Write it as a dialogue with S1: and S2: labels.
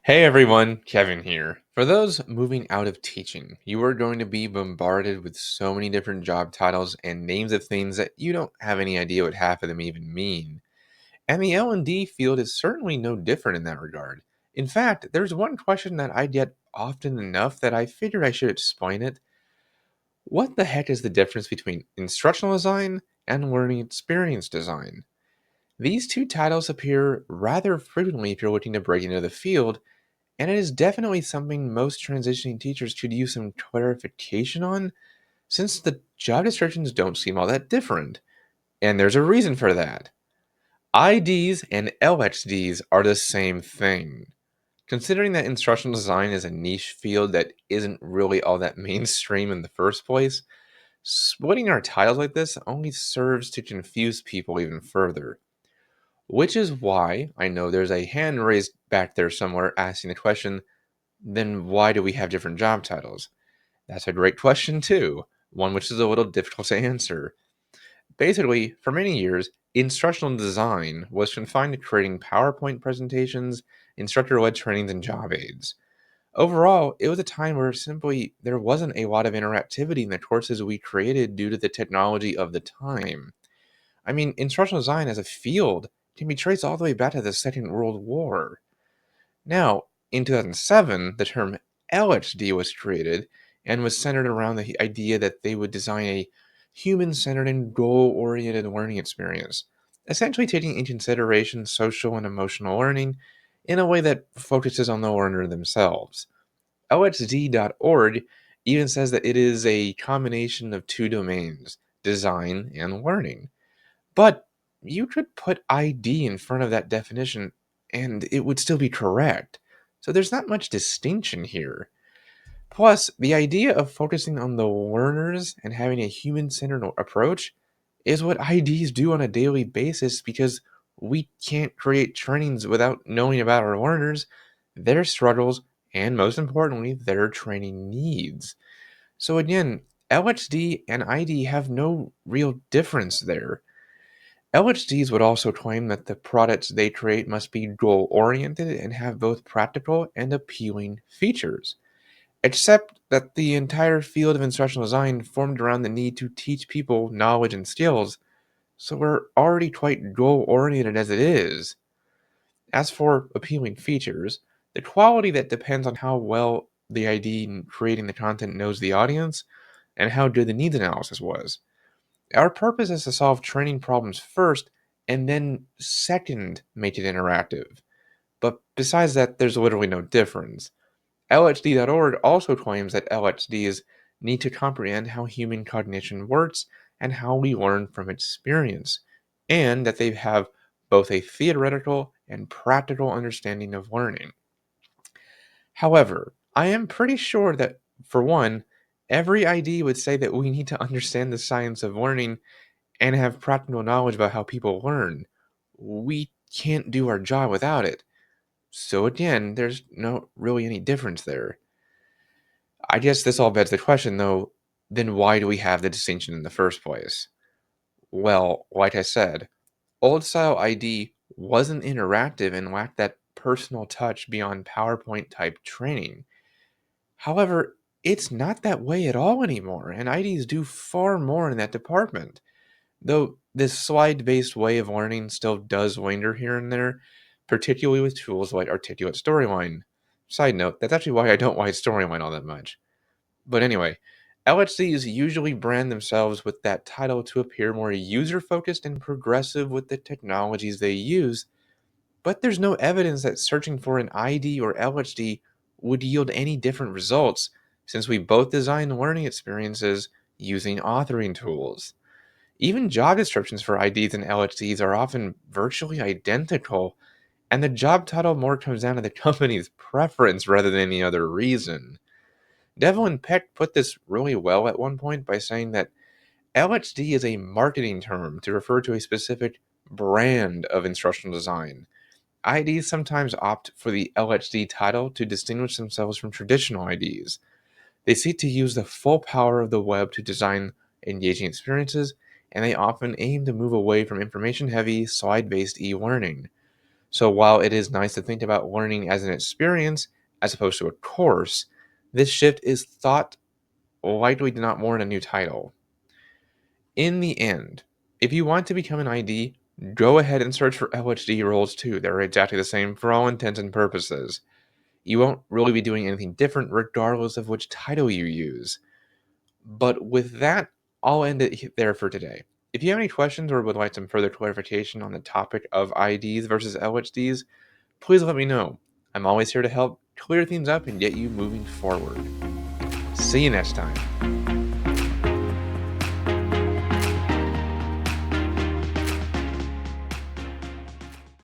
S1: Hey everyone, Kevin here. For those moving out of teaching, you are going to be bombarded with so many different job titles and names of things that you don't have any idea what half of them even mean. And the L&D field is certainly no different in that regard. In fact, there's one question that I get often enough that I figured I should explain it. What the heck is the difference between instructional design and learning experience design? These two titles appear rather frequently if you're looking to break into the field, and it is definitely something most transitioning teachers could use some clarification on, since the job descriptions don't seem all that different. And there's a reason for that. IDs and LXDs are the same thing. Considering that instructional design is a niche field that isn't really all that mainstream in the first place, splitting our titles like this only serves to confuse people even further. Which is why I know there's a hand raised back there somewhere asking the question, then why do we have different job titles? That's a great question, too, one which is a little difficult to answer. Basically, for many years, instructional design was confined to creating PowerPoint presentations, instructor led trainings, and job aids. Overall, it was a time where simply there wasn't a lot of interactivity in the courses we created due to the technology of the time. I mean, instructional design as a field can be traced all the way back to the Second World War. Now, in 2007, the term LXD was created and was centered around the idea that they would design a human centered and goal oriented learning experience, essentially taking into consideration social and emotional learning in a way that focuses on the learner themselves. LXD.org even says that it is a combination of two domains, design and learning. But you could put ID in front of that definition and it would still be correct. So there's not much distinction here. Plus, the idea of focusing on the learners and having a human centered approach is what IDs do on a daily basis because we can't create trainings without knowing about our learners, their struggles, and most importantly, their training needs. So again, LXD and ID have no real difference there. LHDs would also claim that the products they create must be goal oriented and have both practical and appealing features, except that the entire field of instructional design formed around the need to teach people knowledge and skills, so we're already quite goal oriented as it is. As for appealing features, the quality that depends on how well the ID in creating the content knows the audience and how good the needs analysis was. Our purpose is to solve training problems first and then second make it interactive. But besides that, there's literally no difference. LXD.org also claims that LXDs need to comprehend how human cognition works and how we learn from experience, and that they have both a theoretical and practical understanding of learning. However, I am pretty sure that, for one, every ID would say that we need to understand the science of learning and have practical knowledge about how people learn. We can't do our job without it. So again, there's no really any difference there. I guess this all begs the question though, then why do we have the distinction in the first place? Well, like I said, old style ID wasn't interactive and lacked that personal touch beyond PowerPoint type training. However, it's not that way at all anymore, and IDs do far more in that department. Though this slide based way of learning still does linger here and there, particularly with tools like Articulate Storyline. Side note, that's actually why I don't like Storyline all that much. But anyway, LHCs usually brand themselves with that title to appear more user focused and progressive with the technologies they use, but there's no evidence that searching for an ID or LHD would yield any different results, since we both design learning experiences using authoring tools. Even job descriptions for IDs and LXDs are often virtually identical, and the job title more comes down to the company's preference rather than any other reason. Devlin Peck put this really well at one point by saying that LXD is a marketing term to refer to a specific brand of instructional design. IDs sometimes opt for the LXD title to distinguish themselves from traditional IDs. They seek to use the full power of the web to design engaging experiences, and they often aim to move away from information heavy, slide based e learning. So while it is nice to think about learning as an experience as opposed to a course, this shift is thought likely to not warrant a new title. In the end, if you want to become an ID, go ahead and search for LHD roles too. They're exactly the same for all intents and purposes. You won't really be doing anything different regardless of which title you use. But with that, I'll end it there for today. If you have any questions or would like some further clarification on the topic of IDs versus LHDs, please let me know. I'm always here to help clear things up and get you moving forward. See you next time.